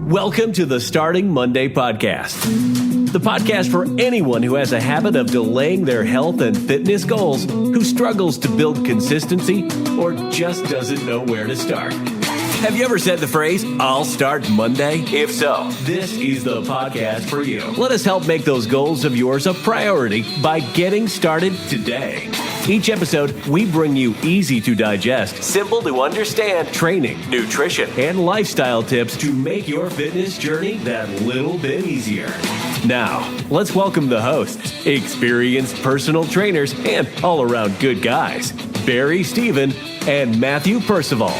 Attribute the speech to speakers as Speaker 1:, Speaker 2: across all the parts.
Speaker 1: Welcome to the Starting Monday podcast, the podcast for anyone who has a habit of delaying their health and fitness goals, who struggles to build consistency, or just doesn't know where to start. Have you ever said the phrase, "I'll start Monday"? If so, this is the podcast for you. Let us help make those goals of yours a priority by getting started today. Each episode, we bring you easy to digest, simple to understand training, nutrition, and lifestyle tips to make your fitness journey that little bit easier. Now, let's welcome the hosts, experienced personal trainers, and all-around good guys, Barry Stephen and Matthew Percival.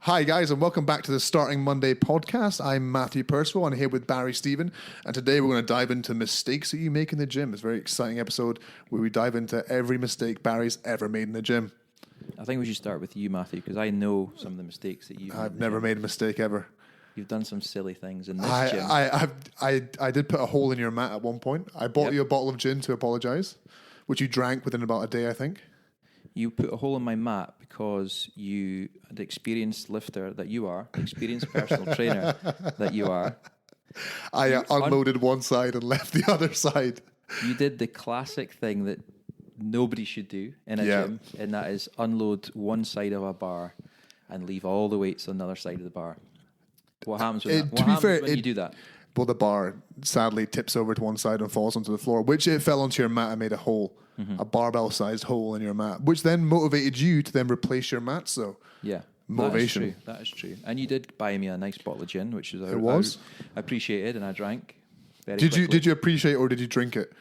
Speaker 2: Hi guys, and welcome back to the Starting Monday podcast. I'm Matthew Percival. I'm here with Barry Stephen, and today we're going to dive into mistakes that you make in the gym. It's a very exciting episode where we dive into every mistake Barry's ever made in the gym.
Speaker 3: I think we should start with you, Matthew, because I know some of the mistakes that you've made.
Speaker 2: I've never made a mistake ever.
Speaker 3: You've done some silly things in this gym.
Speaker 2: I did put a hole in your mat at one point. I bought you a bottle of gin to apologise, which you drank within about a day, I think.
Speaker 3: You put a hole in my mat because you, the experienced lifter that you are, the experienced personal trainer that you are.
Speaker 2: I unloaded one side and left the other side.
Speaker 3: You did the classic thing that nobody should do in a gym, and that is unload one side of a bar and leave all the weights on the other side of the bar. What happens with that? What happens when you do that?
Speaker 2: Well, the bar sadly tips over to one side and falls onto the floor, which it fell onto your mat and made a hole, a barbell-sized hole in your mat, which then motivated you to then replace your mat. So
Speaker 3: yeah,
Speaker 2: motivation.
Speaker 3: That is true. And you did buy me a nice bottle of gin, which is I appreciated, and I drank.
Speaker 2: Did you appreciate or did you drink it?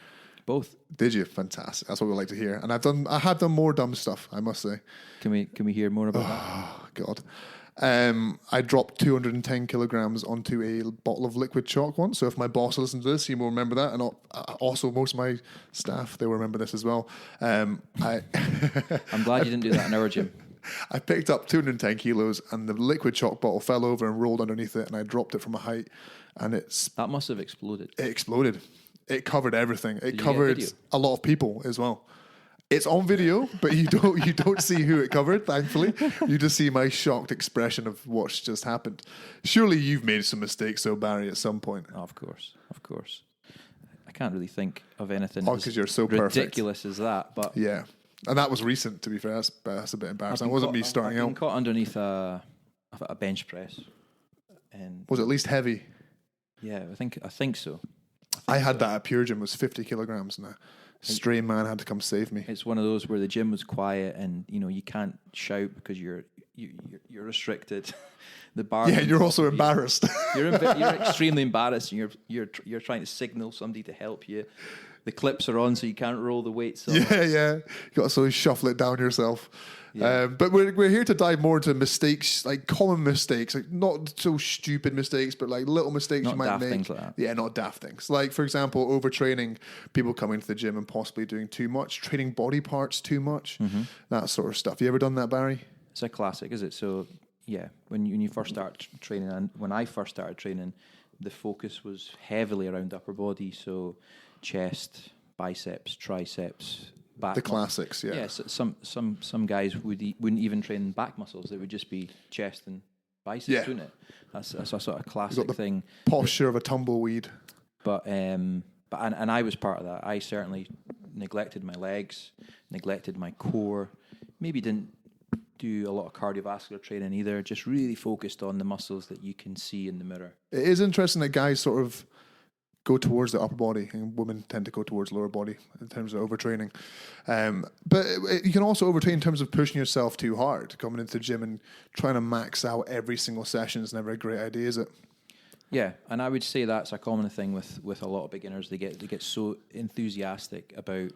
Speaker 3: Both.
Speaker 2: Did you? Fantastic. That's what we like to hear. And I have done more dumb stuff, I must say.
Speaker 3: Can we hear more about that?
Speaker 2: Oh God. I dropped 210 kilograms onto a bottle of liquid chalk once. So if my boss listens to this, he will remember that. And also most of my staff, they will remember this as well.
Speaker 3: I'm glad you didn't do that in our gym.
Speaker 2: I picked up 210 kilos and the liquid chalk bottle fell over and rolled underneath it. And I dropped it from a height and
Speaker 3: that must have exploded.
Speaker 2: It exploded. It covered everything. It covered a lot of people as well. It's on video, but you don't see who it covered, thankfully. You just see my shocked expression of what's just happened. Surely you've made some mistakes, though, Barry, at some point.
Speaker 3: Oh, of course. I can't really think of anything
Speaker 2: because you're so
Speaker 3: ridiculous
Speaker 2: perfect.
Speaker 3: As that. But
Speaker 2: yeah, and that was recent, to be fair. That's a bit embarrassing. It wasn't me starting out.
Speaker 3: I've been caught underneath a bench press. And
Speaker 2: was it at least heavy?
Speaker 3: Yeah, I think so.
Speaker 2: I had that at Pure Gym. It was 50 kilograms, and a stray man had to come save me.
Speaker 3: It's one of those where the gym was quiet, and you can't shout because you're restricted. The bar.
Speaker 2: Yeah, you're also embarrassed.
Speaker 3: You're extremely embarrassed, and you're trying to signal somebody to help you. The clips are on, so you can't roll the weights on.
Speaker 2: Yeah. You got to sort of shuffle it down yourself. Yeah. But we're here to dive more into mistakes, like common mistakes, like not so stupid mistakes, but like little mistakes you might make.
Speaker 3: Things like that.
Speaker 2: Yeah, not daft things. Like, for example, overtraining, people coming to the gym and possibly doing too much, training body parts too much, that sort of stuff. You ever done that, Barry?
Speaker 3: It's a classic, is it? So, yeah, when you first start training, and when I first started training, the focus was heavily around upper body, so chest, biceps, triceps, back.
Speaker 2: The classics, yeah.
Speaker 3: Yes, some guys wouldn't even train back muscles. It would just be chest and biceps, wouldn't it? That's a sort of classic thing.
Speaker 2: Posture of a tumbleweed.
Speaker 3: But I was part of that. I certainly neglected my legs, neglected my core. Maybe didn't do a lot of cardiovascular training either. Just really focused on the muscles that you can see in the mirror.
Speaker 2: It is interesting that guys sort of go towards the upper body, and women tend to go towards lower body in terms of overtraining. But you can also overtrain in terms of pushing yourself too hard. Coming into the gym and trying to max out every single session is never a great idea, is it?
Speaker 3: Yeah, and I would say that's a common thing with a lot of beginners. They get so enthusiastic about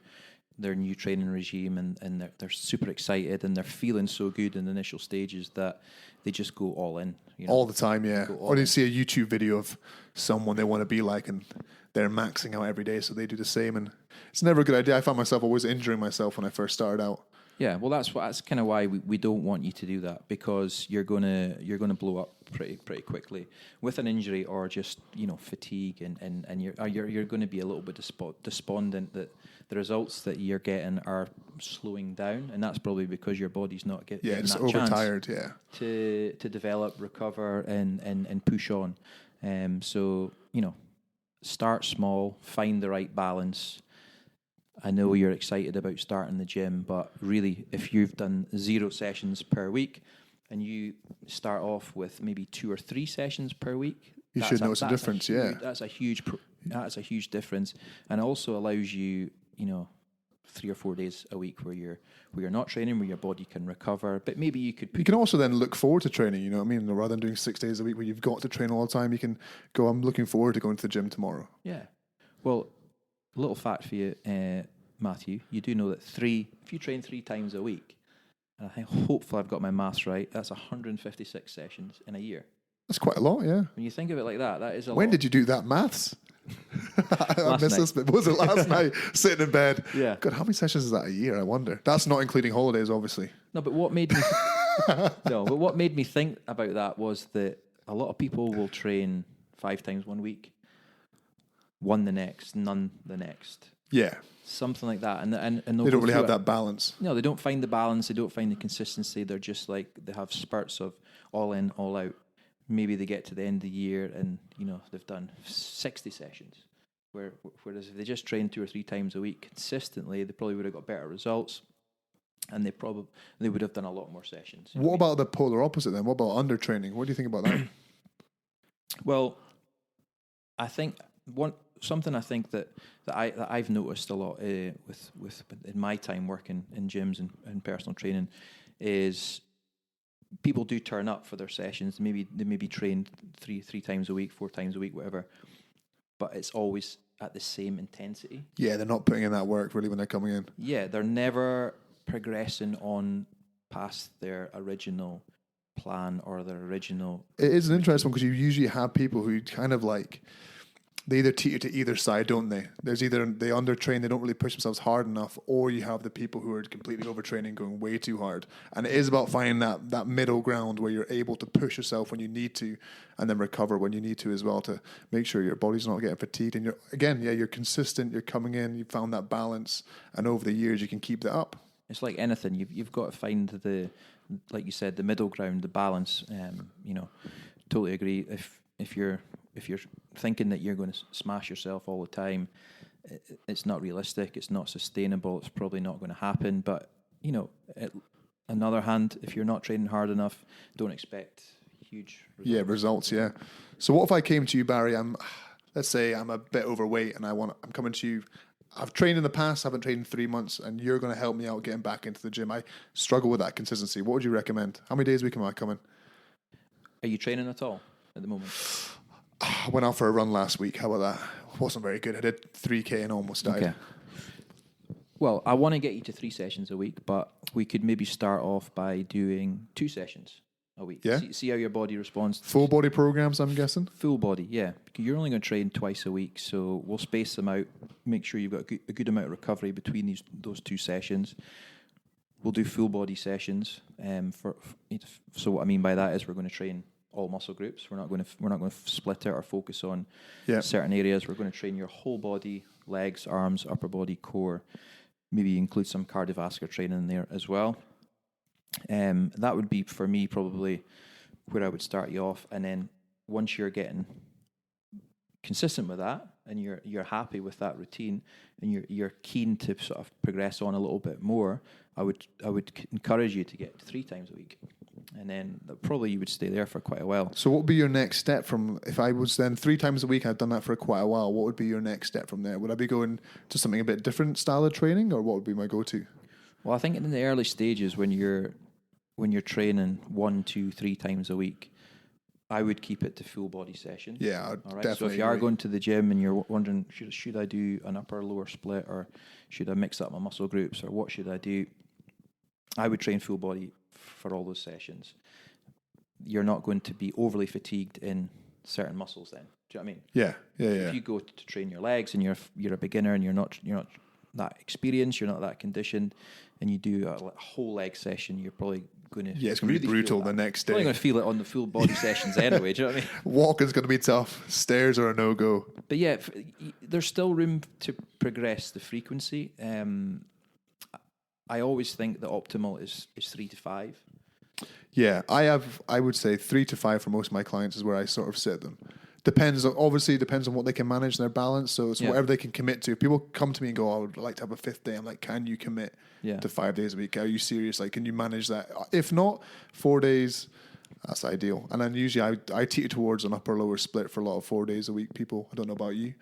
Speaker 3: their new training regime, and they're super excited, and they're feeling so good in the initial stages that they just go all in.
Speaker 2: All the time, yeah. Or they see a YouTube video of someone they want to be like, and they're maxing out every day, so they do the same. And it's never a good idea. I found myself always injuring myself when I first started out.
Speaker 3: Yeah, well, that's kind of why we don't want you to do that, because you're gonna blow up pretty quickly with an injury or just fatigue, and you're going to be a little bit despondent that the results that you're getting are slowing down, and that's probably because your body's not getting
Speaker 2: it's
Speaker 3: that
Speaker 2: overtired.
Speaker 3: chance to develop, recover, and push on. So start small, find the right balance. I know you're excited about starting the gym, but really, if you've done 0 sessions per week and you start off with maybe 2 or 3 sessions per week,
Speaker 2: you should notice a difference.
Speaker 3: That's a huge difference, and also allows you, 3 or 4 days a week where you're not training, where your body can recover. But maybe you could.
Speaker 2: You can also then look forward to training. You know what I mean? Rather than doing 6 days a week where you've got to train all the time, you can go, I'm looking forward to going to the gym tomorrow.
Speaker 3: Yeah. Well, a little fact for you, Matthew. You do know that if you train 3 times a week, and I think hopefully I've got my maths right, that's 156 sessions in a year.
Speaker 2: That's quite a lot, yeah.
Speaker 3: When you think of it like that is a lot.
Speaker 2: When did you do that maths? I missed this bit. Was it last night, sitting in bed?
Speaker 3: Yeah.
Speaker 2: God, how many sessions is that a year, I wonder? That's not including holidays, obviously.
Speaker 3: No, but what made me what made me think about that was that a lot of people will train 5 times one week, 1 the next, none the next.
Speaker 2: Yeah.
Speaker 3: Something like that. And
Speaker 2: they don't really have that balance.
Speaker 3: No, they don't find the balance, they don't find the consistency. They're just like, they have spurts of all in, all out. Maybe they get to the end of the year and, they've done 60 sessions. Whereas if they just train 2 or 3 times a week consistently, they probably would have got better results, and they would have done a lot more sessions.
Speaker 2: What about the polar opposite then? What about undertraining? What do you think about that?
Speaker 3: Well, I think something that I've noticed a lot with in my time working in gyms and personal training is people do turn up for their sessions. Maybe they may be trained three times a week, 4 times a week, whatever, but it's always at the same intensity.
Speaker 2: Yeah, they're not putting in that work really when they're coming in.
Speaker 3: Yeah, they're never progressing on past their original plan or their original.
Speaker 2: It is an interesting one because you usually have people who kind of like, they either teeter to either side, don't they? There's either they undertrain, they don't really push themselves hard enough, or you have the people who are completely overtraining, going way too hard. And it is about finding that middle ground where you're able to push yourself when you need to, and then recover when you need to as well, to make sure your body's not getting fatigued. And you're consistent, you're coming in, you've found that balance, and over the years you can keep that up.
Speaker 3: It's like anything, you've got to find like you said, the middle ground, the balance. Totally agree. If you're thinking that you're going to smash yourself all the time, it's not realistic. It's not sustainable. It's probably not going to happen. But on the other hand, if you're not training hard enough, don't expect huge results.
Speaker 2: Yeah, results. Yeah. So what if I came to you, Barry? Let's say I'm a bit overweight, and I'm coming to you. I've trained in the past, haven't trained in 3 months, and you're going to help me out getting back into the gym. I struggle with that consistency. What would you recommend? How many days a week am I coming?
Speaker 3: Are you training at all at the moment?
Speaker 2: I went out for a run last week. How about that? Wasn't very good. I did 3K and almost died.
Speaker 3: Okay. Well, I want to get you to 3 sessions a week, but we could maybe start off by doing 2 sessions a week.
Speaker 2: Yeah.
Speaker 3: See how your body responds.
Speaker 2: Full body programs, I'm guessing?
Speaker 3: Full body, yeah. You're only going to train twice a week, so we'll space them out, make sure you've got a good amount of recovery between those 2 sessions. We'll do full body sessions. So what I mean by that is we're going to train all muscle groups. We're not going to split it or focus on certain areas. We're going to train your whole body, legs, arms, upper body, core. Maybe include some cardiovascular training in there as well. That would be, for me, probably where I would start you off. And then once you're getting consistent with that and you're happy with that routine and you're keen to sort of progress on a little bit more, I would encourage you to get 3 times a week. And then probably you would stay there for quite a while.
Speaker 2: So what would be your next step from, if I was then 3 times a week, I've done that for quite a while, what would be your next step from there? Would I be going to something a bit different style of training, or what would be my go-to?
Speaker 3: Well, I think in the early stages when you're training 1, 2, 3 times a week, I would keep it to full body sessions.
Speaker 2: Yeah,
Speaker 3: all right?
Speaker 2: definitely.
Speaker 3: So if you are going to the gym and you're wondering, should I do an upper lower split, or should I mix up my muscle groups, or what should I do? I would train full body for all those sessions. You're not going to be overly fatigued in certain muscles then. Do you know what I mean?
Speaker 2: Yeah.
Speaker 3: If you go to train your legs and you're a beginner and you're not that experience, you're not that conditioned, and you do a whole leg session, you're probably going to
Speaker 2: it's going to be brutal the next day.
Speaker 3: Probably going to feel it on the full body sessions anyway. Do you know what I mean?
Speaker 2: Walking's going to be tough. Stairs are a no-go.
Speaker 3: But yeah, there's still room to progress the frequency. I always think the optimal is 3 to 5.
Speaker 2: Yeah, I would say 3 to 5 for most of my clients is where I sort of sit them. Depends on what they can manage in their balance. So it's whatever they can commit to. If people come to me and go, I would like to have a 5th day. I'm like, can you commit to 5 days a week? Are you serious? Like, can you manage that? If not, 4 days, that's ideal. And then usually I teeter towards an upper lower split for a lot of 4 days a week people. I don't know about you.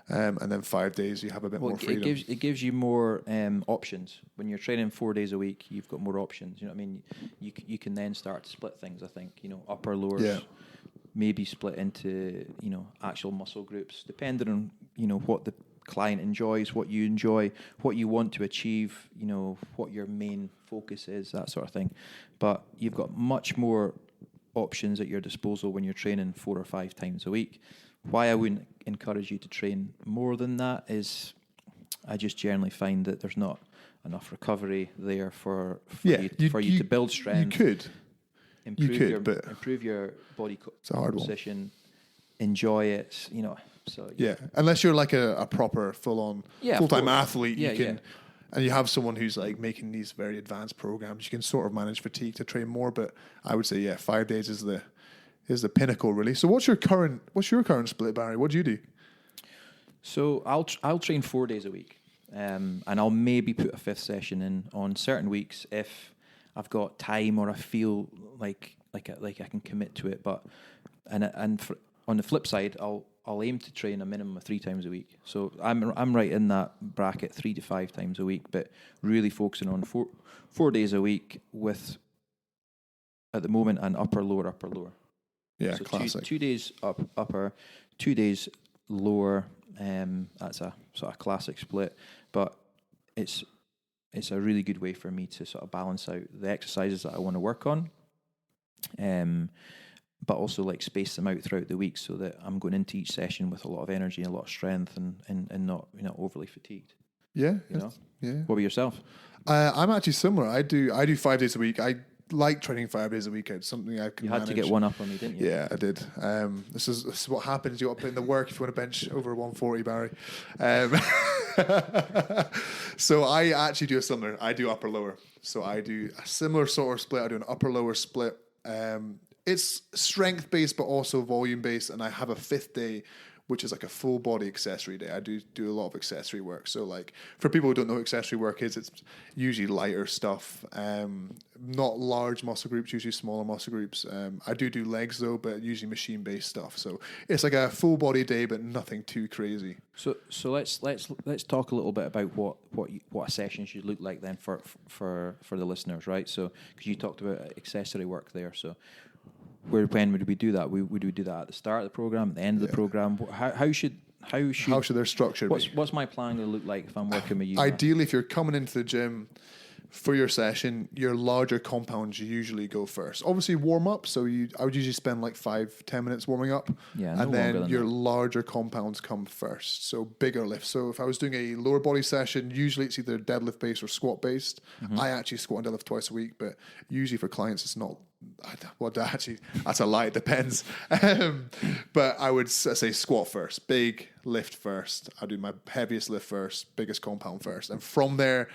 Speaker 2: And then 5 days you have a bit more freedom.
Speaker 3: It gives you more options. When you're training 4 days a week, you've got more options. You know what I mean? You can then start to split things, I think. You know, upper, lowers.
Speaker 2: Yeah.
Speaker 3: Maybe split into, you know, actual muscle groups, depending on, you know, what the client enjoys, what you enjoy, what you want to achieve, you know, what your main focus is, that sort of thing. But you've got much more options at your disposal when you're training 4 or 5 times a week. Why I wouldn't encourage you to train more than that is I just generally find that there's not enough recovery there for you to build strength.
Speaker 2: You could.
Speaker 3: Improve your body composition, enjoy it, you know. So
Speaker 2: unless you're like a proper full-on full-time athlete, you can, and you have someone who's like making these very advanced programs, you can sort of manage fatigue to train more. But I would say 5 days is the pinnacle, really. So what's your current split, Barry? What do you do?
Speaker 3: So I'll train 4 days a week, and I'll maybe put a 5th session in on certain weeks if I've got time or I feel like I can commit to it. But on the flip side, I'll aim to train a minimum of 3 times a week. So I'm right in that bracket, 3 to 5 times a week, but really focusing on 4 days a week with, at the moment, an upper lower.
Speaker 2: Yeah,
Speaker 3: so
Speaker 2: classic.
Speaker 3: 2 days upper, 2 days lower. That's a sort of classic split, but it's a really good way for me to sort of balance out the exercises that I want to work on, but also like space them out throughout the week so that I'm going into each session with a lot of energy, a lot of strength, and not overly fatigued.
Speaker 2: Yeah,
Speaker 3: you know.
Speaker 2: Yeah.
Speaker 3: What about yourself?
Speaker 2: I'm actually similar. I do 5 days a week. I like training 5 days a week. It's something I can.
Speaker 3: You had
Speaker 2: manage.
Speaker 3: to get one up on me, didn't you?
Speaker 2: Yeah, I did. This is what happens. You got to put in the work if you want to bench over 140, Barry. So I actually do a similar. I do upper lower. So I do a similar sort of split. I do an upper lower split. It's strength based, but also volume based. And I have a 5th day, which is like a full body accessory day. I do a lot of accessory work. So like for people who don't know what accessory work is, it's usually lighter stuff, not large muscle groups, usually smaller muscle groups. I do legs though, but usually machine based stuff. So it's like a full body day, but nothing too crazy.
Speaker 3: So let's talk a little bit about what a session should look like then for the listeners, right? So because you talked about accessory work there, so. When would we do that? Would we do that at the start of the program, at the end of the program? How should
Speaker 2: their structure be?
Speaker 3: What's my plan going to look like if I'm working with you?
Speaker 2: Ideally, if you're coming into the gym for your session, your larger compounds usually go first. Obviously, warm up. So I would usually spend like 5-10 minutes warming up, and then your larger compounds come first. So bigger lifts. So if I was doing a lower body session, usually it's either deadlift based or squat based. Mm-hmm. I actually squat and deadlift twice a week, but usually for clients, it's not. Well, actually, that's a lie. It depends. But I would say squat first, big lift first. I do my heaviest lift first, biggest compound first, and from there,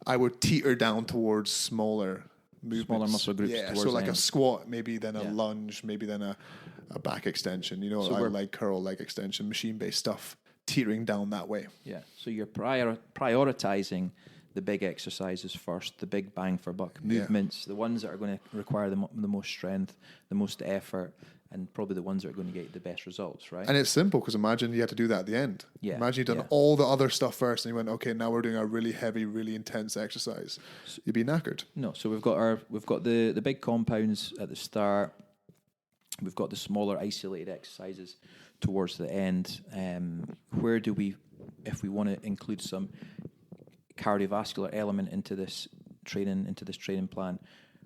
Speaker 2: I would teeter down towards smaller movements.
Speaker 3: Smaller muscle groups.
Speaker 2: Yeah, so like a squat, maybe then a lunge, maybe then a back extension. You know, so leg curl, leg extension, machine based stuff, teetering down that way.
Speaker 3: Yeah. So you're prioritizing the big exercises first, the big bang for buck movements, the ones that are going to require the most strength, the most effort, and probably the ones that are going to get the best results, right?
Speaker 2: And it's simple because imagine you had to do that at the end.
Speaker 3: Yeah.
Speaker 2: Imagine you've done all the other stuff first and you went, okay, now we're doing a really heavy, really intense exercise. You'd be knackered.
Speaker 3: No, so we've got the big compounds at the start. We've got the smaller isolated exercises towards the end. Where do we, if we want to include some cardiovascular element into this training plan,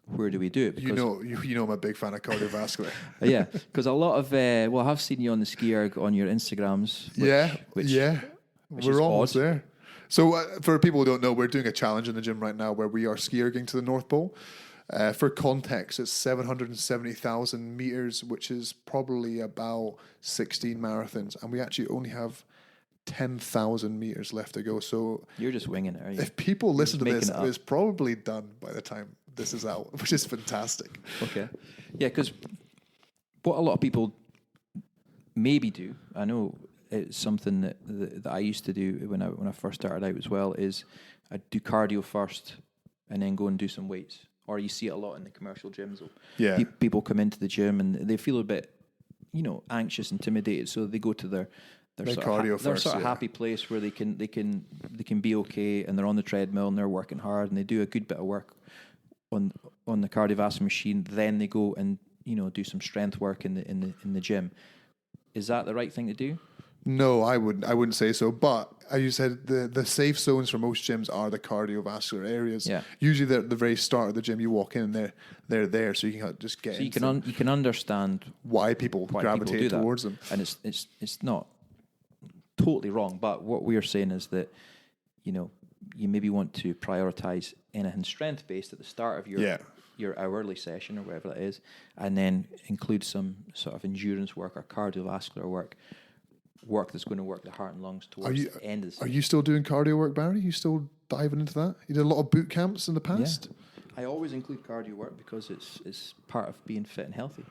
Speaker 3: where do we do it?
Speaker 2: Because you know I'm a big fan of cardiovascular.
Speaker 3: Yeah, because a lot of I have seen you on the ski erg on your Instagrams.
Speaker 2: We're almost there. So for people who don't know, we're doing a challenge in the gym right now where we are ski erging to the North Pole. For context, it's 770,000 meters, which is probably about 16 marathons, and we actually only have 10,000 meters left to go. So
Speaker 3: You're just winging it, are you?
Speaker 2: if people listen to
Speaker 3: just
Speaker 2: this,
Speaker 3: making it up.
Speaker 2: it's probably done by the time this is out, which is fantastic.
Speaker 3: Okay. Yeah, because what a lot of people maybe do, I know it's something that I used to do when I first started out as well, is I'd do cardio first and then go and do some weights. Or you see it a lot in the commercial gyms.
Speaker 2: Yeah.
Speaker 3: People come into the gym and they feel a bit, anxious, intimidated, so they go to their
Speaker 2: Their
Speaker 3: sort
Speaker 2: cardio
Speaker 3: of their
Speaker 2: first,
Speaker 3: sort of
Speaker 2: yeah.
Speaker 3: happy place where they can be okay, and they're on the treadmill and they're working hard and they do a good bit of work on the cardiovascular machine. Then they go and do some strength work in the gym. Is that the right thing to do?
Speaker 2: No, I wouldn't say so. But as you said, the safe zones for most gyms are the cardiovascular areas.
Speaker 3: Yeah.
Speaker 2: Usually they're at the very start of the gym. You walk in and they're there, so you can just get
Speaker 3: So you
Speaker 2: into
Speaker 3: can understand
Speaker 2: why people
Speaker 3: why
Speaker 2: gravitate
Speaker 3: people do
Speaker 2: towards
Speaker 3: that.
Speaker 2: them.
Speaker 3: And it's not totally wrong, but what we are saying is that you maybe want to prioritize anything strength based at the start of your hourly session or whatever that is, and then include some sort of endurance work or cardiovascular work that's going to work the heart and lungs towards the end of the
Speaker 2: Are
Speaker 3: session.
Speaker 2: you still doing cardio work, Barry? You still diving into that? You did a lot of boot camps in the past?
Speaker 3: Yeah. I always include cardio work because it's part of being fit and healthy.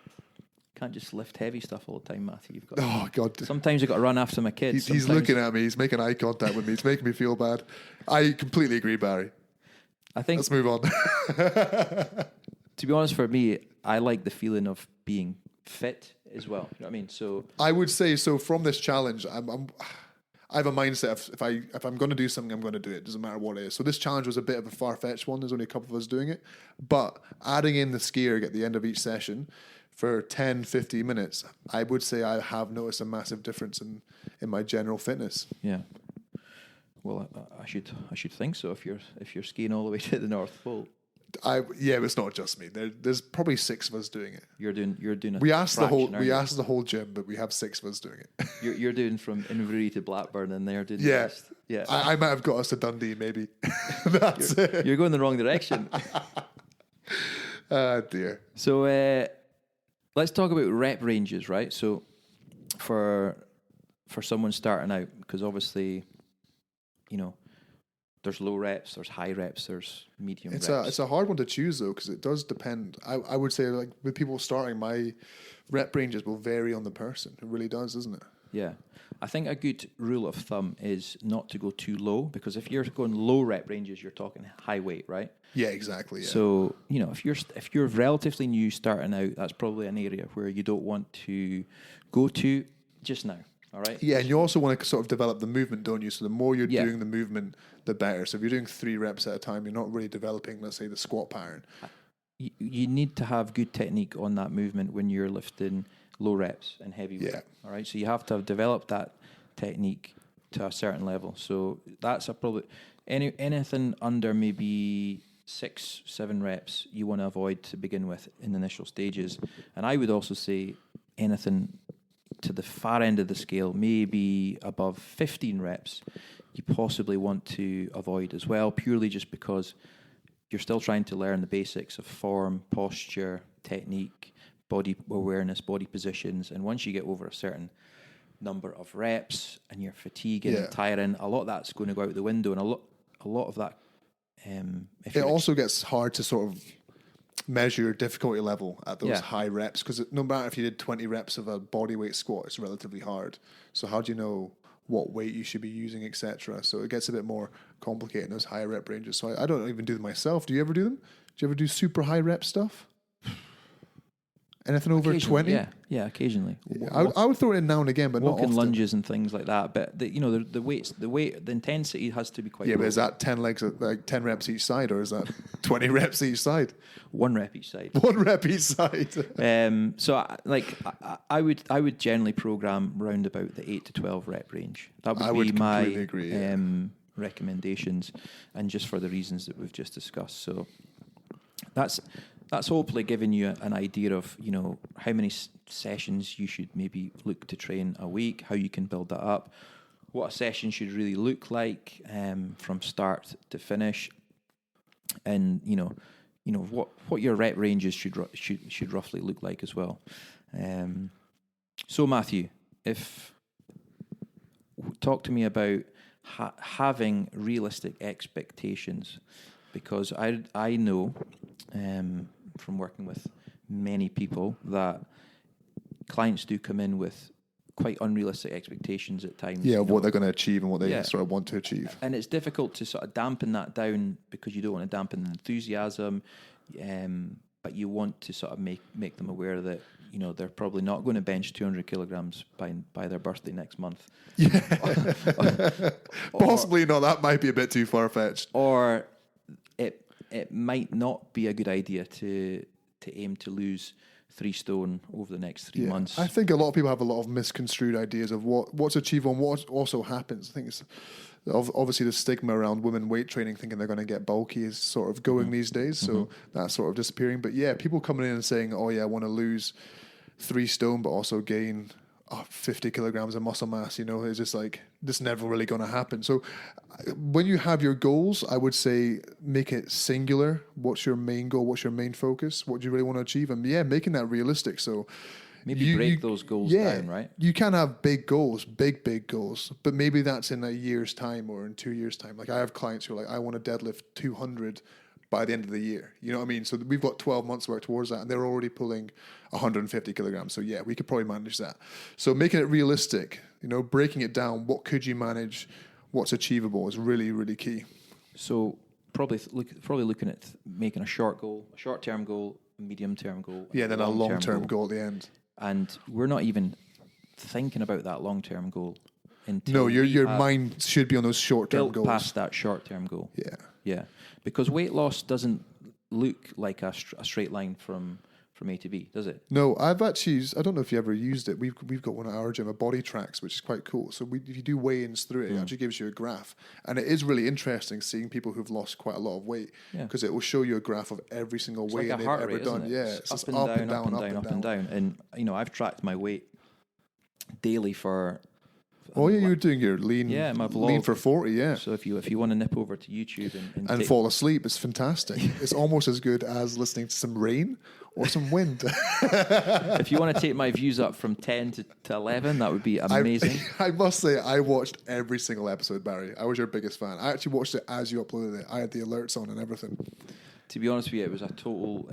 Speaker 3: Can't just lift heavy stuff all the time, Matthew. You've got
Speaker 2: Oh, God.
Speaker 3: sometimes you've got to run after my kids.
Speaker 2: He's looking at me. He's making eye contact with me. It's making me feel bad. I completely agree, Barry.
Speaker 3: I think,
Speaker 2: Let's move on.
Speaker 3: to be honest, for me, I like the feeling of being fit as well. You know what I mean? So
Speaker 2: I would say so. From this challenge, I have a mindset of if I'm going to do something, I'm going to do it. Doesn't matter what it is. So this challenge was a bit of a far-fetched one. There's only a couple of us doing it, but adding in the ski erg at the end of each session for 10, 15 minutes, I would say I have noticed a massive difference in my general fitness.
Speaker 3: yeah. Well, I should think so. If you're skiing all the way to the North Pole,
Speaker 2: It's not just me. There's probably 6 of us doing it.
Speaker 3: you're doing. A
Speaker 2: We asked the
Speaker 3: fraction, aren't you?
Speaker 2: asked the whole gym, but we have 6 of us doing it.
Speaker 3: You're doing from Inverurie to Blackburn, and they're doing the
Speaker 2: Yeah.
Speaker 3: rest. Yeah.
Speaker 2: I might have got us to Dundee, maybe. That's it.
Speaker 3: You're going the wrong direction.
Speaker 2: Dear.
Speaker 3: So let's talk about rep ranges, right? So for someone starting out, because obviously, there's low reps, there's high reps, there's medium reps.
Speaker 2: It's a hard one to choose though, because it does depend. I would say, like with people starting, my rep ranges will vary on the person. It really does, doesn't it?
Speaker 3: Yeah. I think a good rule of thumb is not to go too low, because if you're going low rep ranges, you're talking high weight, right?
Speaker 2: Yeah, exactly. Yeah.
Speaker 3: So, if you're relatively new starting out, that's probably an area where you don't want to go to just now. All right.
Speaker 2: Yeah, and you also want to sort of develop the movement, don't you? So the more you're
Speaker 3: Yeah.
Speaker 2: doing the movement, the better. So if you're doing 3 reps at a time, you're not really developing, let's say, the squat pattern.
Speaker 3: You need to have good technique on that movement when you're lifting low reps and heavy weight.
Speaker 2: Yeah.
Speaker 3: All right. So you have to have developed that technique to a certain level. So that's probably anything under maybe 6, 7 reps you want to avoid to begin with in the initial stages. And I would also say anything to the far end of the scale, maybe above 15 reps, you possibly want to avoid as well, purely just because you're still trying to learn the basics of form, posture, technique, body awareness, body positions. And once you get over a certain number of reps and you're fatiguing and tiring, a lot of that's going to go out the window. And a lot of that...
Speaker 2: It also gets hard to sort of measure your difficulty level at those
Speaker 3: Yeah.
Speaker 2: high reps, because no matter if you did 20 reps of a body weight squat, it's relatively hard. So how do you know what weight you should be using, etc.? So it gets a bit more complicated in those higher rep ranges. So I don't even do them myself. Do you ever do them? Do you ever do super high rep stuff? Anything over
Speaker 3: Occasionally,
Speaker 2: 20?
Speaker 3: Yeah, occasionally.
Speaker 2: I would throw it in now and again, but not
Speaker 3: Walking
Speaker 2: often.
Speaker 3: lunges and things like that. But the weights, the intensity has to be quite
Speaker 2: Yeah,
Speaker 3: low.
Speaker 2: but is that 10 legs, like 10 reps each side, or is that 20 reps each side?
Speaker 3: 1 rep each side.
Speaker 2: 1 rep each side.
Speaker 3: I would generally program round about the 8 to 12 rep range. That
Speaker 2: I
Speaker 3: would
Speaker 2: would
Speaker 3: be my
Speaker 2: completely agree, yeah.
Speaker 3: recommendations, and just for the reasons that we've just discussed. So that's hopefully giving you an idea of how many sessions you should maybe look to train a week, how you can build that up. what a session should really look like from start to finish, and what your rep ranges should roughly look like as well. So Matthew, talk to me about having realistic expectations, because I know from working with many people that clients do come in with quite unrealistic expectations at times.
Speaker 2: Yeah, what they're going to achieve and what they sort of want to achieve.
Speaker 3: And it's difficult to sort of dampen that down, because you don't want to dampen the enthusiasm, but you want to sort of make them aware that they're probably not going to bench 200 kilograms by their birthday next month.
Speaker 2: Yeah, possibly not. That might be a bit too far fetched.
Speaker 3: Or it might not be a good idea to aim to lose 3 stone over the next 3 months.
Speaker 2: I think a lot of people have a lot of misconstrued ideas of what's achievable and what also happens. I think it's obviously the stigma around women weight training, thinking they're going to get bulky, is sort of going these days. So that's sort of disappearing. But yeah, people coming in and saying, "Oh yeah, I want to lose 3 stone, but also gain 50 kilograms of muscle mass." It's just like, this never really going to happen. So when you have your goals, I would say make it singular. What's your main goal? What's your main focus? What do you really want to achieve? And making that realistic. So
Speaker 3: maybe break those goals down, right?
Speaker 2: You can have big goals, big goals, but maybe that's in a year's time or in 2 years' time. Like, I have clients who are like, I want to deadlift 200 by the end of the year. You know what I mean? So we've got 12 months to work towards that, and they're already pulling 150 kilograms. So yeah, we could probably manage that. So making it realistic, breaking it down, what could you manage, what's achievable is really, really key.
Speaker 3: So probably looking at making a short-term goal, a medium-term goal.
Speaker 2: Yeah, then a long-term goal at the end.
Speaker 3: And we're not even thinking about that long-term goal until
Speaker 2: your mind should be on those short-term goals.
Speaker 3: Past that short-term goal.
Speaker 2: Yeah.
Speaker 3: Because weight loss doesn't look like a straight line from A to B, does it?
Speaker 2: No, I don't know if you ever used it. We've got one at our gym, a Body Tracks, which is quite cool. So if you do weigh-ins through it, it actually gives you a graph. And it is really interesting seeing people who've lost quite a lot of weight, because it will show you a graph of every single weight
Speaker 3: like
Speaker 2: they've ever done. Yeah,
Speaker 3: it's up and down. And I've tracked my weight daily for...
Speaker 2: Oh yeah, you were doing your lean,
Speaker 3: my vlog.
Speaker 2: Lean for 40, yeah.
Speaker 3: So if you want to nip over to YouTube and
Speaker 2: fall asleep, it's fantastic. It's almost as good as listening to some rain or some wind.
Speaker 3: If you want to take my views up from 10 to 11, that would be amazing.
Speaker 2: I must say, I watched every single episode, Barry. I was your biggest fan. I actually watched it as you uploaded it. I had the alerts on and everything.
Speaker 3: To be honest with you, it was a total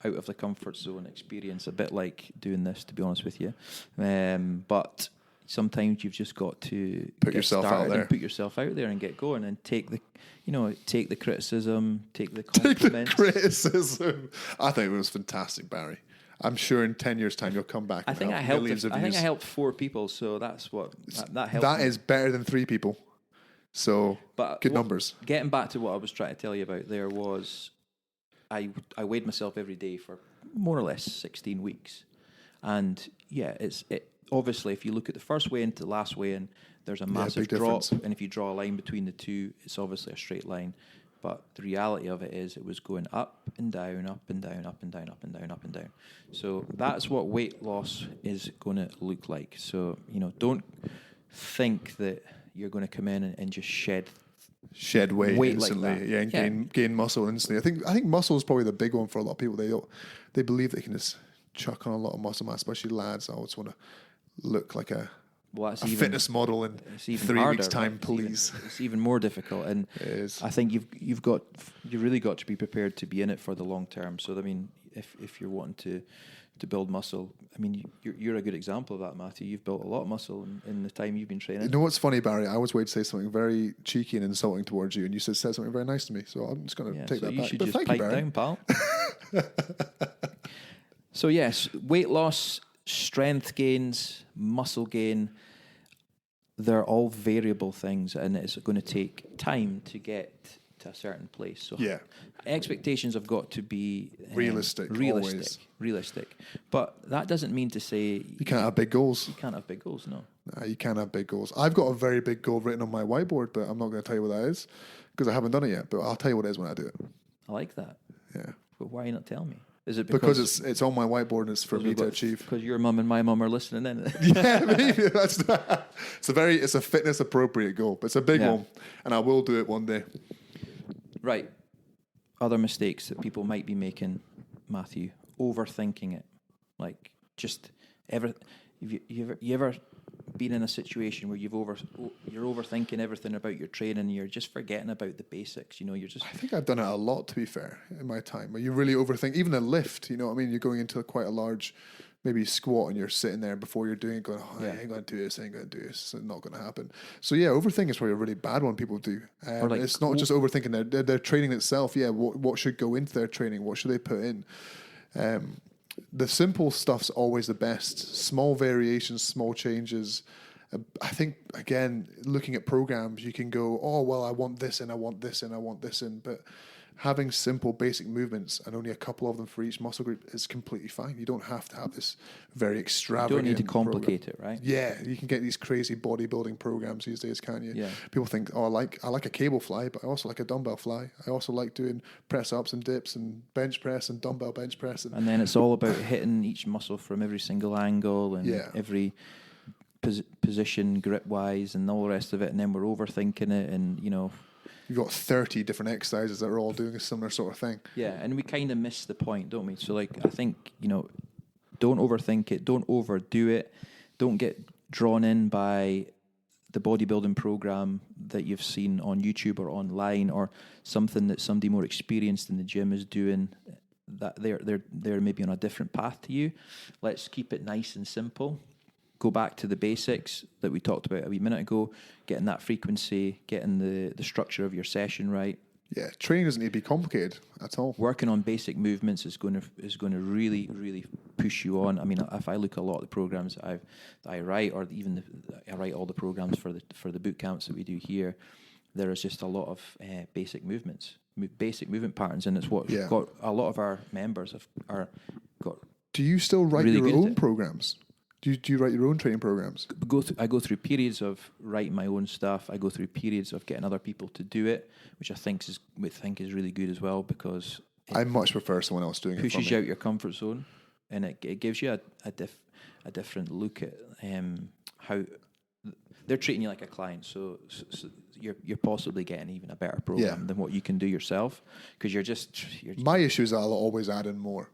Speaker 3: out of the comfort zone experience, a bit like doing this, to be honest with you. But sometimes you've just got to
Speaker 2: put yourself out
Speaker 3: there and get going, and take the criticism, take the compliments.
Speaker 2: Take the criticism. I think it was fantastic, Barry. I'm sure in 10 years' time you'll come back. I think I
Speaker 3: helped 4 people, so that's what that helped.
Speaker 2: That is better than 3 people. So, but good numbers.
Speaker 3: Getting back to what I was trying to tell you about, there was I weighed myself every day for more or less 16 weeks, and obviously, if you look at the first weigh-in to the last weigh-in, there's a massive drop. And if you draw a line between the two, it's obviously a straight line. But the reality of it is, it was going up and down, up and down, up and down, up and down, up and down. So that's what weight loss is going to look like. So, don't think that you're going to come in and just shed
Speaker 2: weight instantly, like and gain muscle instantly. I think muscle is probably the big one for a lot of people. They believe they can just chuck on a lot of muscle mass, especially lads. I always want to look like a fitness model in 3 weeks' time, please.
Speaker 3: It's even more difficult, and I think you've really got to be prepared to be in it for the long term. So I mean, if you're wanting to build muscle, I mean, you're a good example of that, Matthew. You've built a lot of muscle in the time you've been training.
Speaker 2: You know what's funny, Barry? I was waiting to say something very cheeky and insulting towards you, and you said something very nice to me. So I'm just going to take that back.
Speaker 3: Should just pipe down, pal. So yes, weight loss, strength gains, muscle gain, they're all variable things, and it's going to take time to get to a certain place. So expectations have got to be
Speaker 2: realistic.
Speaker 3: But that doesn't mean to say
Speaker 2: you can't have big goals.
Speaker 3: You can't have big goals, no.
Speaker 2: You can't have big goals. I've got a very big goal written on my whiteboard, but I'm not going to tell you what that is because I haven't done it yet. But I'll tell you what it is when I do it.
Speaker 3: I like that.
Speaker 2: Yeah.
Speaker 3: But why not tell me? Is it
Speaker 2: because it's on my whiteboard and it's for me to achieve.
Speaker 3: Because your mum and my mum are listening in.
Speaker 2: Yeah, maybe it's a fitness appropriate goal, but it's a big one, and I will do it one day.
Speaker 3: Right. Other mistakes that people might be making, Matthew, overthinking it. Like just you ever been in a situation where you're overthinking everything about your training and you're just forgetting about the basics, you're just...
Speaker 2: I think I've done it a lot, to be fair, in my time, where you really overthink, even a lift, you know what I mean? You're going into quite a large, maybe squat, and you're sitting there before you're doing it going, I ain't going to do this, it's not going to happen. So yeah, overthinking is probably a really bad one people do. It's not just overthinking their training itself. Yeah, what should go into their training? What should they put in? The simple stuff's always the best. Small variations, small changes. I think, again, looking at programs, you can go, oh, well, I want this in, I want this in, I want this in. But having simple, basic movements and only a couple of them for each muscle group is completely fine. You don't have to have this very extravagant
Speaker 3: You don't need to complicate
Speaker 2: program.
Speaker 3: it, right?
Speaker 2: Yeah, you can get these crazy bodybuilding programs these days, can't you?
Speaker 3: Yeah.
Speaker 2: People think, oh, I like a cable fly, but I also like a dumbbell fly. I also like doing press-ups and dips and bench press and dumbbell bench press.
Speaker 3: And then it's all about hitting each muscle from every single angle and every position grip-wise and all the rest of it, and then we're overthinking it and,
Speaker 2: You've got 30 different exercises that are all doing a similar sort of thing.
Speaker 3: Yeah, and we kind of miss the point, don't we? So, I think, don't overthink it, don't overdo it, don't get drawn in by the bodybuilding program that you've seen on YouTube or online, or something that somebody more experienced in the gym is doing, that they're maybe on a different path to you. Let's keep it nice and simple. Go back to the basics that we talked about a wee minute ago, getting that frequency, getting the structure of your session right.
Speaker 2: Yeah, training doesn't need to be complicated at all.
Speaker 3: Working on basic movements is going to really, really push you on. I mean, if I look at a lot of the programs that I write, or even I write all the programs for the boot camps that we do here, there is just a lot of basic movements, basic movement patterns, and it's what got a lot of our members are got.
Speaker 2: Do you still write
Speaker 3: really
Speaker 2: your own programs? Do you write your own training programs?
Speaker 3: I go through periods of writing my own stuff. I go through periods of getting other people to do it, which I think is really good as well, because
Speaker 2: I much prefer someone else doing it.
Speaker 3: Pushes you out your comfort zone, and it gives you a different look at how they're treating you like a client. So you're possibly getting even a better program than what you can do yourself, because you're
Speaker 2: my issue is I'll always add in more.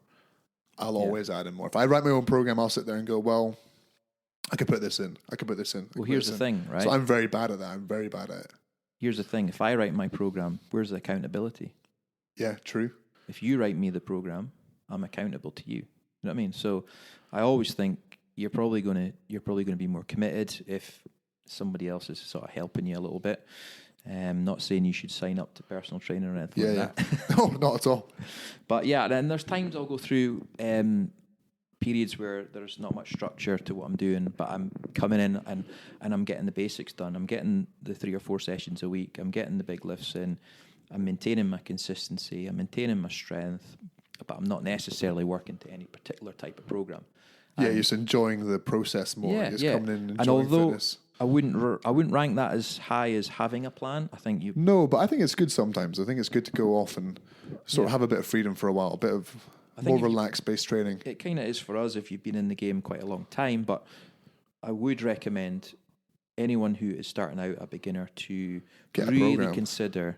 Speaker 2: Always add in more. If I write my own program, I'll sit there and go, well, I could put this in.
Speaker 3: Well, here's the thing, right?
Speaker 2: So I'm very bad at that. I'm very bad at it.
Speaker 3: Here's the thing. If I write my program, where's the accountability?
Speaker 2: Yeah, true.
Speaker 3: If you write me the program, I'm accountable to you. You know what I mean? So I always think you're probably going to be more committed if somebody else is sort of helping you a little bit. Not saying you should sign up to personal training or anything like that.
Speaker 2: No, not at all.
Speaker 3: But yeah, then there's times I'll go through periods where there's not much structure to what I'm doing, but I'm coming in and I'm getting the basics done. I'm getting the 3 or 4 sessions a week. I'm getting the big lifts in. I'm maintaining my consistency. I'm maintaining my strength, but I'm not necessarily working to any particular type of program.
Speaker 2: Yeah, you're just enjoying the process more.
Speaker 3: Yeah,
Speaker 2: just coming in and enjoying
Speaker 3: and although
Speaker 2: fitness.
Speaker 3: I wouldn't rank that as high as having a plan. I think you...
Speaker 2: No, but I think it's good sometimes. I think it's good to go off and sort of have a bit of freedom for a while, a bit of more relaxed-based training.
Speaker 3: It kind of is for us if you've been in the game quite a long time, but I would recommend anyone who is starting out, a beginner, to really consider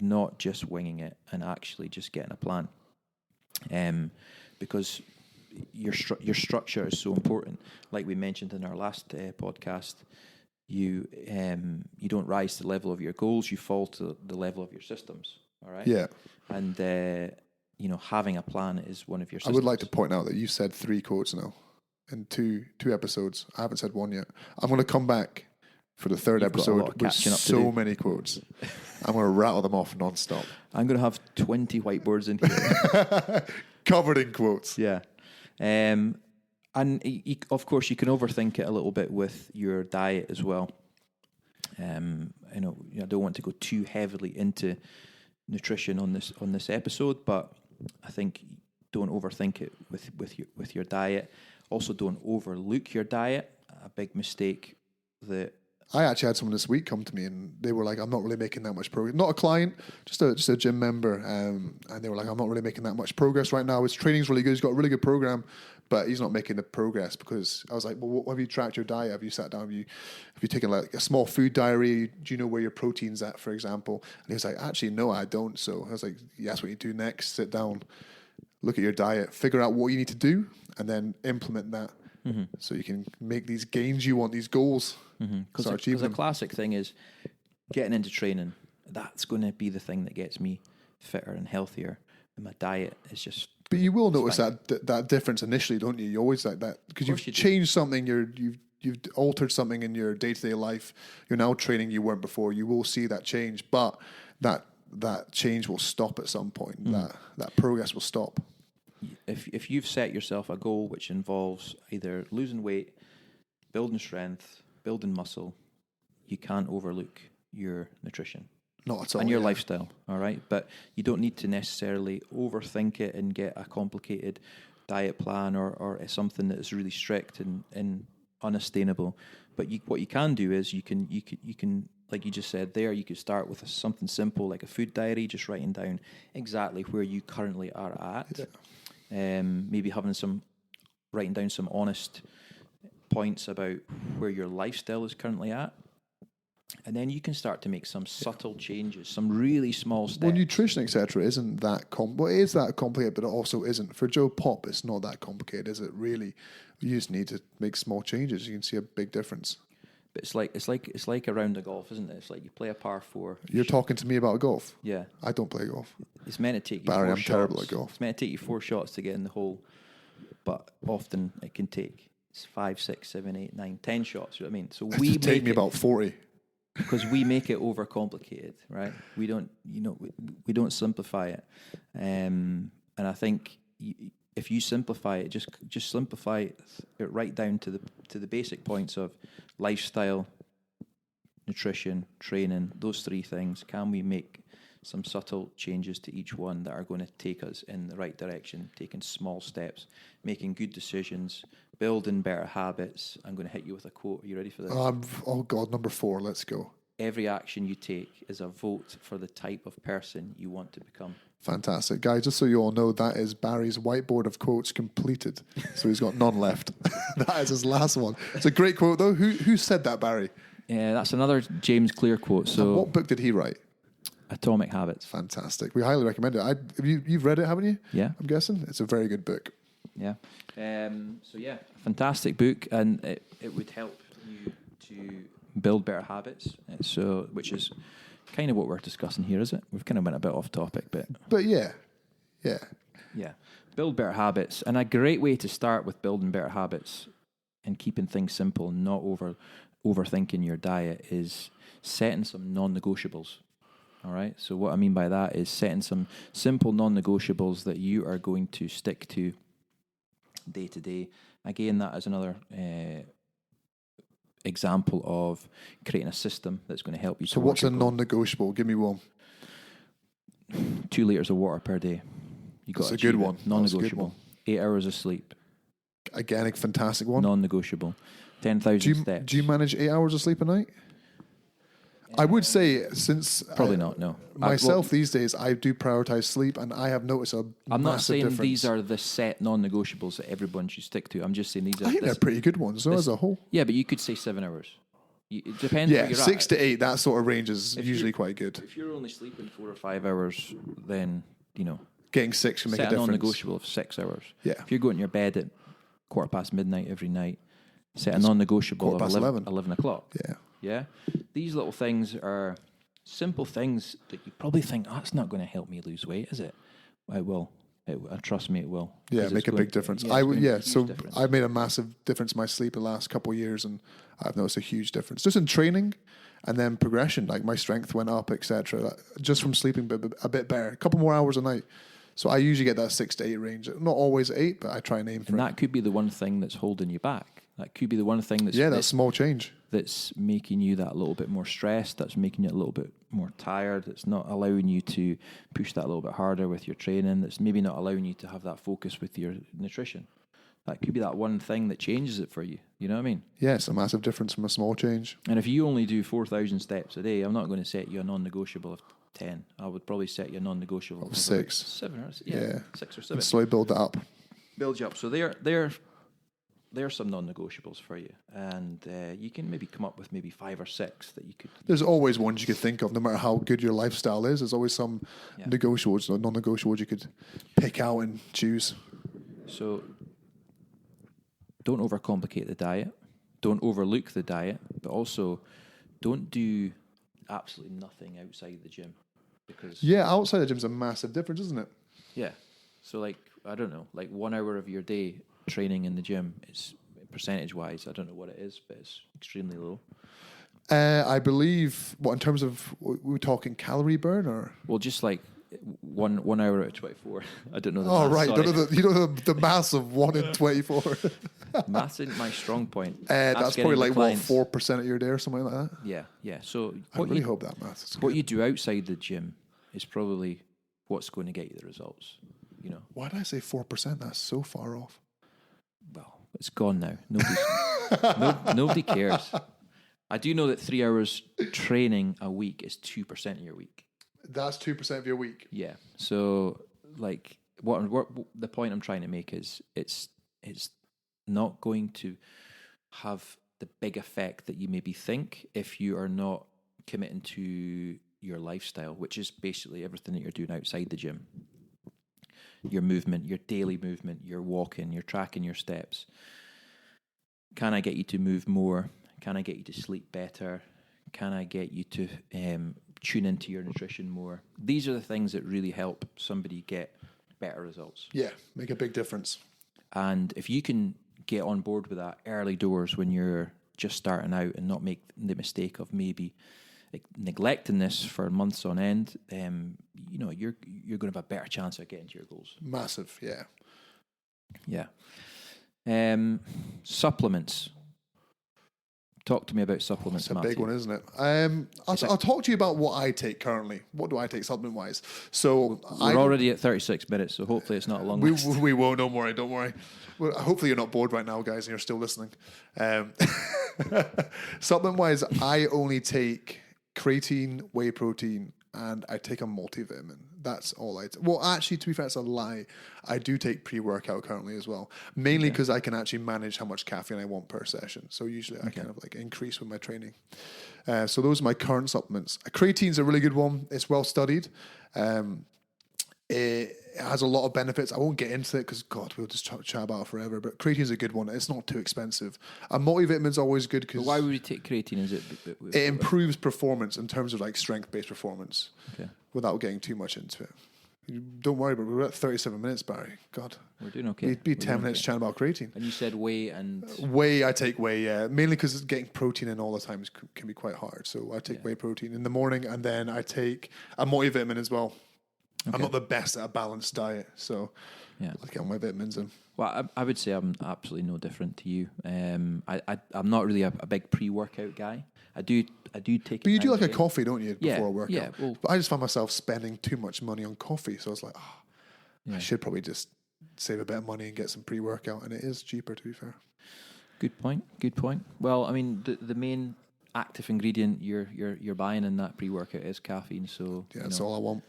Speaker 3: not just winging it and actually just getting a plan. Because your structure is so important. Like we mentioned in our last podcast, you don't rise to the level of your goals; you fall to the level of your systems. All right.
Speaker 2: Yeah.
Speaker 3: And having a plan is one of your systems.
Speaker 2: I would like to point out that you said 3 quotes now in two episodes. I haven't said one yet. I'm going to come back for the 3rd episode with so many quotes. I'm going to rattle them off non-stop.
Speaker 3: I'm going to have 20 whiteboards in here.
Speaker 2: Covered in quotes.
Speaker 3: Yeah. And of course, you can overthink it a little bit with your diet as well. I don't want to go too heavily into nutrition on this episode, but I think don't overthink it with your diet. Also, don't overlook your diet. A big mistake that
Speaker 2: I actually had someone this week come to me and they were like, I'm not really making that much progress. Not a client, just a gym member. And they were like, I'm not really making that much progress right now. His training's really good. He's got a really good program, but he's not making the progress because I was like, well, what have you tracked your diet? Have you sat down? Have you taken like a small food diary? Do you know where your protein's at, for example? And he was like, actually, no, I don't. So I was like, yeah, that's what you do next. Sit down, look at your diet, figure out what you need to do, and then implement that. So you can make these gains you want, these goals.
Speaker 3: Because a classic thing is getting into training. That's going to be the thing that gets me fitter and healthier. And my diet is just.
Speaker 2: But you will notice that difference initially, don't you? You always like that because you've changed something. You've altered something in your day-to-day life. You're now training you weren't before. You will see that change, but that change will stop at some point. That progress will stop.
Speaker 3: If you've set yourself a goal which involves either losing weight, building strength, building muscle, you can't overlook your nutrition.
Speaker 2: Not at all.
Speaker 3: And your lifestyle, all right? But you don't need to necessarily overthink it and get a complicated diet plan or something that is really strict and unsustainable. But what you can do is you can, like you just said there, you could start with something simple like a food diary, just writing down exactly where you currently are at.
Speaker 2: Yeah.
Speaker 3: Maybe writing down some honest points about where your lifestyle is currently at. And then you can start to make some subtle changes, some really small steps.
Speaker 2: Well, nutrition, etc., isn't that well, it is that complicated, but it also isn't. For Joe Pop, it's not that complicated, is it? Really, you just need to make small changes. You can see a big difference.
Speaker 3: But it's like a round of golf, isn't it? It's like you play a par 4.
Speaker 2: You're talking to me about golf.
Speaker 3: Yeah,
Speaker 2: I don't play golf.
Speaker 3: it's meant to take you.
Speaker 2: Barry,
Speaker 3: 4
Speaker 2: I'm
Speaker 3: shots.
Speaker 2: terrible at golf.
Speaker 3: It's meant to take you 4 shots to get in the hole, but often it can take 5, 6, 7, 8, 9, 10 shots. You know what I mean? So we
Speaker 2: take me about 40.
Speaker 3: Because we make it overcomplicated, right? We don't, we don't simplify it. And I think if you simplify it, just simplify it right down to the basic points of lifestyle, nutrition, training, those 3 things. Can we make some subtle changes to each one that are going to take us in the right direction, taking small steps, making good decisions, building better habits? I'm going to hit you with a quote. Are you ready for this?
Speaker 2: Oh God, number 4. Let's go.
Speaker 3: Every action you take is a vote for the type of person you want to become.
Speaker 2: Fantastic. Guys, just so you all know, that is Barry's whiteboard of quotes completed. So he's got none left. That is his last one. It's a great quote, though. Who said that, Barry?
Speaker 3: Yeah, that's another James Clear quote. So,
Speaker 2: and what book did he write?
Speaker 3: Atomic Habits.
Speaker 2: Fantastic. We highly recommend it. You've read it, haven't you?
Speaker 3: Yeah.
Speaker 2: I'm guessing. It's a very good book.
Speaker 3: Yeah. So, yeah, fantastic book. And it would help you to build better habits. So, which is kind of what we're discussing here, is it? We've kind of went a bit off topic,
Speaker 2: but yeah.
Speaker 3: Build better habits, and a great way to start with building better habits and keeping things simple, not overthinking your diet, is setting some non-negotiables. All right. So what I mean by that is setting some simple non-negotiables that you are going to stick to day to day. Again, that is another example of creating a system that's going to help you.
Speaker 2: So what's a non-negotiable? Give me one.
Speaker 3: 2 liters of water per day.
Speaker 2: That's a good one.
Speaker 3: Non-negotiable. 8 hours of sleep.
Speaker 2: Again, a fantastic one.
Speaker 3: Non-negotiable. 10,000 steps.
Speaker 2: Do you manage 8 hours of sleep a night? I would say, since
Speaker 3: probably not. No,
Speaker 2: myself these days, I do prioritize sleep, and I have noticed a
Speaker 3: I'm not saying
Speaker 2: difference.
Speaker 3: These are the set non-negotiables that everyone should stick to. I'm just saying these are.
Speaker 2: I think they're pretty good ones, though, as a whole.
Speaker 3: Yeah, but you could say 7 hours. It depends.
Speaker 2: Yeah,
Speaker 3: where you're
Speaker 2: 6
Speaker 3: at.
Speaker 2: to 8. That sort of range is usually quite good.
Speaker 3: If you're only sleeping 4 or 5 hours, then
Speaker 2: getting 6 can make a
Speaker 3: set a
Speaker 2: difference.
Speaker 3: non-negotiable of 6 hours.
Speaker 2: Yeah.
Speaker 3: If you're going to your bed at 4:15 midnight every night, set a non-negotiable of 11 o'clock.
Speaker 2: Yeah.
Speaker 3: Yeah. These little things are simple things that you probably think, that's not going to help me lose weight, is it? It will. Trust me, it will.
Speaker 2: Yeah, make a big difference. I've made a massive difference in my sleep the last couple of years, and I've noticed a huge difference just in training and then progression. Like my strength went up, etc. Just from sleeping a bit better, a couple more hours a night. So I usually get that 6 to 8 range. Not always 8, but I try and aim for it.
Speaker 3: And that could be the one thing that's holding you back. That could be the one thing that's
Speaker 2: that small change
Speaker 3: that's making you that little bit more stressed. That's making you a little bit more tired. That's not allowing you to push that a little bit harder with your training. That's maybe not allowing you to have that focus with your nutrition. That could be that one thing that changes it for you. You know what I mean?
Speaker 2: Yeah, it's a massive difference from a small change.
Speaker 3: And if you only do 4,000 steps a day, I'm not going to set you a non-negotiable of 10. I would probably set you a non-negotiable of
Speaker 2: 6.
Speaker 3: 7 or
Speaker 2: Yeah.
Speaker 3: 6 or 7.
Speaker 2: And slowly build that up.
Speaker 3: Build you up. So they're some non-negotiables for you, and you can maybe come up with maybe 5 or 6 that you could.
Speaker 2: There's always ones you could think of, no matter how good your lifestyle is. There's always some
Speaker 3: Yeah.
Speaker 2: negotiables or non-negotiables you could pick out and choose.
Speaker 3: So don't overcomplicate the diet. Don't overlook the diet, but also don't do absolutely nothing outside the gym, because
Speaker 2: Yeah, outside the gym's a massive difference, isn't it?
Speaker 3: yeah. So like, I don't know, like 1 hour of your day training in the gym is percentage wise, I don't know what it is, but it's extremely low.
Speaker 2: I believe, what, in terms of, we're talking calorie burn or?
Speaker 3: Well, just like one hour out of 24. I don't know. The
Speaker 2: Oh,
Speaker 3: maths,
Speaker 2: right.
Speaker 3: sorry.
Speaker 2: You know the mass of 1 in 24.
Speaker 3: Maths isn't my strong point.
Speaker 2: That's
Speaker 3: Ask
Speaker 2: probably
Speaker 3: any
Speaker 2: like,
Speaker 3: of the
Speaker 2: what,
Speaker 3: clients.
Speaker 2: 4% of your day or something like that?
Speaker 3: Yeah. So
Speaker 2: I really hope that math is
Speaker 3: what
Speaker 2: good.
Speaker 3: you do outside the gym is probably what's going to get you the results. You know,
Speaker 2: Why did I say 4%? That's so far off.
Speaker 3: well, it's gone now. Nobody cares. I do know that 3 hours training a week is 2% of your week.
Speaker 2: That's 2% of your week.
Speaker 3: Yeah. So, like, what the point I'm trying to make is, it's not going to have the big effect that you maybe think if you are not committing to your lifestyle, which is basically everything that you're doing outside the gym. Your movement, your daily movement, your walking, your tracking your steps. Can I get you to move more? Can I get you to sleep better? Can I get you to tune into your nutrition more? These are the things that really help somebody get better results.
Speaker 2: Yeah, make a big difference.
Speaker 3: And if you can get on board with that early doors when you're just starting out and not make the mistake of maybe neglecting this for months on end, you know, you're going to have a better chance of getting to your goals.
Speaker 2: Massive, yeah.
Speaker 3: Yeah. Supplements. Talk to me about supplements,
Speaker 2: It's a
Speaker 3: Matthew.
Speaker 2: big one, isn't it? I'll talk to you about what I take currently. What do I take supplement-wise? So
Speaker 3: We're already at 36 minutes, so hopefully it's not a long
Speaker 2: we
Speaker 3: list.
Speaker 2: we won't. Don't worry. Well, hopefully you're not bored right now, guys, and you're still listening. Supplement-wise, I only take creatine, whey protein, and I take a multivitamin. That's all I take. Well, actually, to be fair, it's a lie. I do take pre-workout currently as well, mainly because I can actually manage how much caffeine I want per session. So usually I kind of like increase with my training. So those are my current supplements. Creatine's a really good one. It's well studied. It has a lot of benefits. I won't get into it because, God, we'll just chat about it forever. But creatine's a good one. It's not too expensive. A multivitamin's always good because
Speaker 3: Why would you take creatine? Is it?
Speaker 2: it improves performance in terms of like strength-based performance
Speaker 3: Okay.
Speaker 2: without getting too much into it. Don't worry, but we're at 37 minutes, Barry. God.
Speaker 3: We're doing okay.
Speaker 2: We'd be
Speaker 3: We're
Speaker 2: 10
Speaker 3: doing
Speaker 2: minutes
Speaker 3: okay.
Speaker 2: chatting about creatine.
Speaker 3: And you said whey and
Speaker 2: Whey, I take whey, yeah. Mainly because getting protein in all the time can be quite hard. So I take whey protein in the morning, and then I take a multivitamin as well. I'm not the best at a balanced diet, so
Speaker 3: yeah.
Speaker 2: I get all my vitamins in.
Speaker 3: Well, I would say I'm absolutely no different to you. I'm not really a big pre-workout guy. I do take.
Speaker 2: But you do like a
Speaker 3: nowadays.
Speaker 2: coffee, don't you,
Speaker 3: Yeah,
Speaker 2: before a workout?
Speaker 3: yeah, well-
Speaker 2: But I just found myself spending too much money on coffee, so I was like, I should probably just save a bit of money and get some pre-workout, and it is cheaper, to be fair.
Speaker 3: Good point. Well, I mean, the main active ingredient you're buying in that pre-workout is caffeine. So
Speaker 2: Yeah, that's all I want.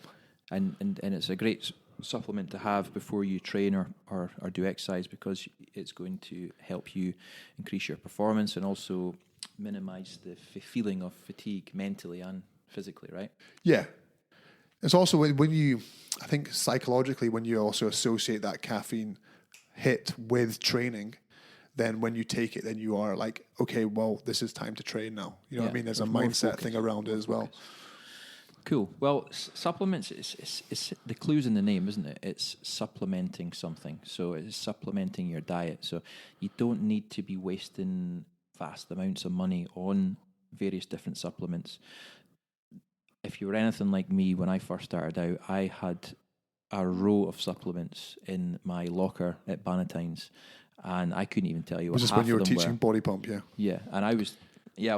Speaker 3: and it's a great supplement to have before you train or do exercise, because it's going to help you increase your performance and also minimize the feeling of fatigue mentally and physically, right?
Speaker 2: Yeah. It's also when you, I think psychologically, when you also associate that caffeine hit with training, then when you take it, then you are like, okay, well, this is time to train now. You know what I mean? There's a
Speaker 3: more
Speaker 2: mindset
Speaker 3: focus,
Speaker 2: thing around it as well.
Speaker 3: Cool. Well, supplements, it's the clue's in the name, isn't it? It's supplementing something. So it's supplementing your diet. So you don't need to be wasting vast amounts of money on various different supplements. If you were anything like me, when I first started out, I had a row of supplements in my locker at Bannatynes, and I couldn't even tell you what
Speaker 2: Was this
Speaker 3: half
Speaker 2: when you were
Speaker 3: of them
Speaker 2: teaching body pump? Yeah.
Speaker 3: Yeah, and I was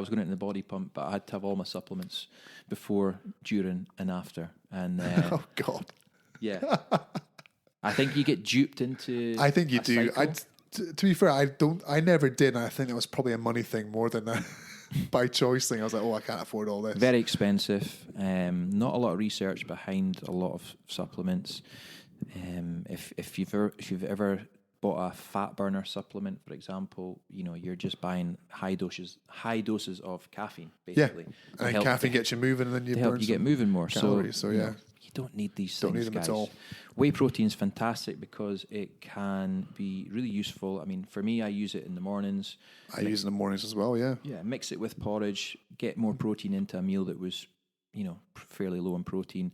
Speaker 3: going into the body pump, but I had to have all my supplements before, during, and after. And
Speaker 2: Oh God.
Speaker 3: yeah, I think you get duped into.
Speaker 2: I think you
Speaker 3: a
Speaker 2: do.
Speaker 3: cycle.
Speaker 2: To be fair, I never did, and I think it was probably a money thing more than a by choice thing. I was like, I can't afford all this.
Speaker 3: Very expensive. Not a lot of research behind a lot of supplements. If you've ever bought a fat burner supplement, for example, you're just buying high doses of caffeine, basically.
Speaker 2: Yeah, and caffeine gets you moving, and then you
Speaker 3: help you get moving more.
Speaker 2: Calories, so yeah.
Speaker 3: You don't need these
Speaker 2: Don't
Speaker 3: things,
Speaker 2: need them
Speaker 3: guys.
Speaker 2: at all.
Speaker 3: Whey protein is fantastic because it can be really useful. I mean, for me, I use it in the mornings.
Speaker 2: I use it in the mornings as well, yeah.
Speaker 3: Yeah, mix it with porridge, get more protein into a meal that was, fairly low in protein.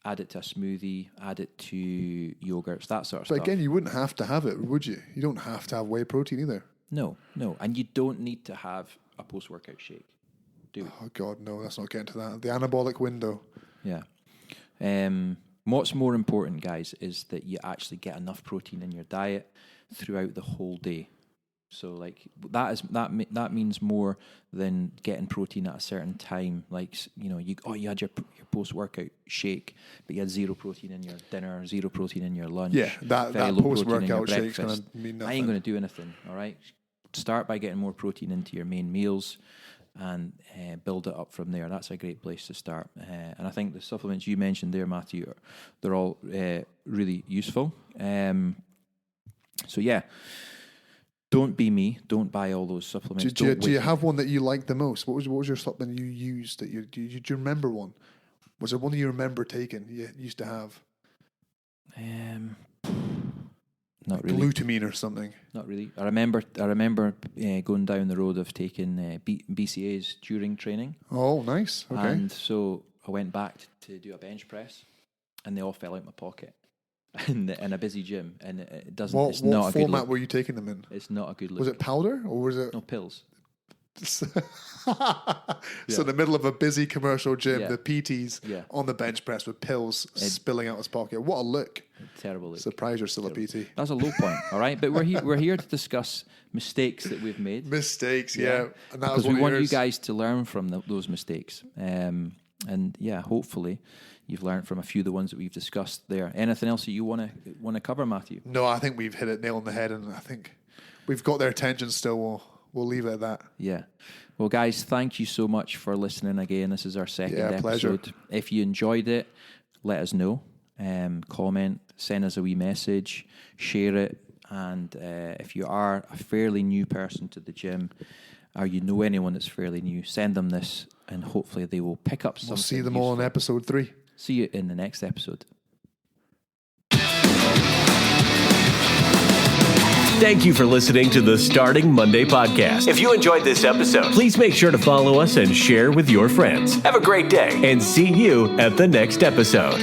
Speaker 3: Add it to a smoothie, add it to yogurts, that sort of stuff.
Speaker 2: But again, you wouldn't have to have it, would you? You don't have to have whey protein either.
Speaker 3: No. And you don't need to have a post-workout shake, do we?
Speaker 2: Oh, God, no, let's not get into that. The anabolic window.
Speaker 3: Yeah. What's more important, guys, is that you actually get enough protein in your diet throughout the whole day. So, like, that means more than getting protein at a certain time. Like, you had your post-workout shake, but you had zero protein in your dinner, zero protein in your lunch.
Speaker 2: Yeah, that post-workout shake's going to mean nothing.
Speaker 3: I ain't going to do anything, all right? Start by getting more protein into your main meals and build it up from there. That's a great place to start. And I think the supplements you mentioned there, Matthew, they're all really useful. So, yeah. Don't be me. Don't buy all those supplements.
Speaker 2: Do you have one that you like the most? What was your supplement you used? Do you remember one? Was there one that you remember taking? You used to have.
Speaker 3: Not really.
Speaker 2: Glutamine or something.
Speaker 3: Not really. I remember going down the road of taking BCAAs during training.
Speaker 2: Oh, nice. Okay.
Speaker 3: And so I went back to do a bench press, and they all fell out my pocket. In a busy gym, and it doesn't. It's not a good look.
Speaker 2: What format were you taking them in?
Speaker 3: It's not a good look.
Speaker 2: Was it powder or was it?
Speaker 3: No, pills.
Speaker 2: So in the middle of a busy commercial gym, the PT's on the bench press with pills spilling out his pocket. What a look!
Speaker 3: Terrible look.
Speaker 2: Surprised you're still a PT.
Speaker 3: That's a low point, all right. But we're here to discuss mistakes that we've made.
Speaker 2: Mistakes, yeah. And that
Speaker 3: because we want you guys to learn from those mistakes. And yeah, hopefully you've learned from a few of the ones that we've discussed there. Anything else that you want to cover, Matthew?
Speaker 2: No, I think we've hit it nail on the head, and I think we've got their attention still. We'll leave it at that.
Speaker 3: Yeah. Well, guys, thank you so much for listening again. This is our second episode.
Speaker 2: Pleasure.
Speaker 3: If you enjoyed it, let us know. Comment, send us a wee message, share it. And if you are a fairly new person to the gym, or you know anyone that's fairly new, send them this, and hopefully they will pick up something.
Speaker 2: We'll see them all in episode 3.
Speaker 3: See you in the next episode.
Speaker 1: Thank you for listening to the Starting Monday podcast. If you enjoyed this episode, please make sure to follow us and share with your friends. Have a great day and see you at the next episode.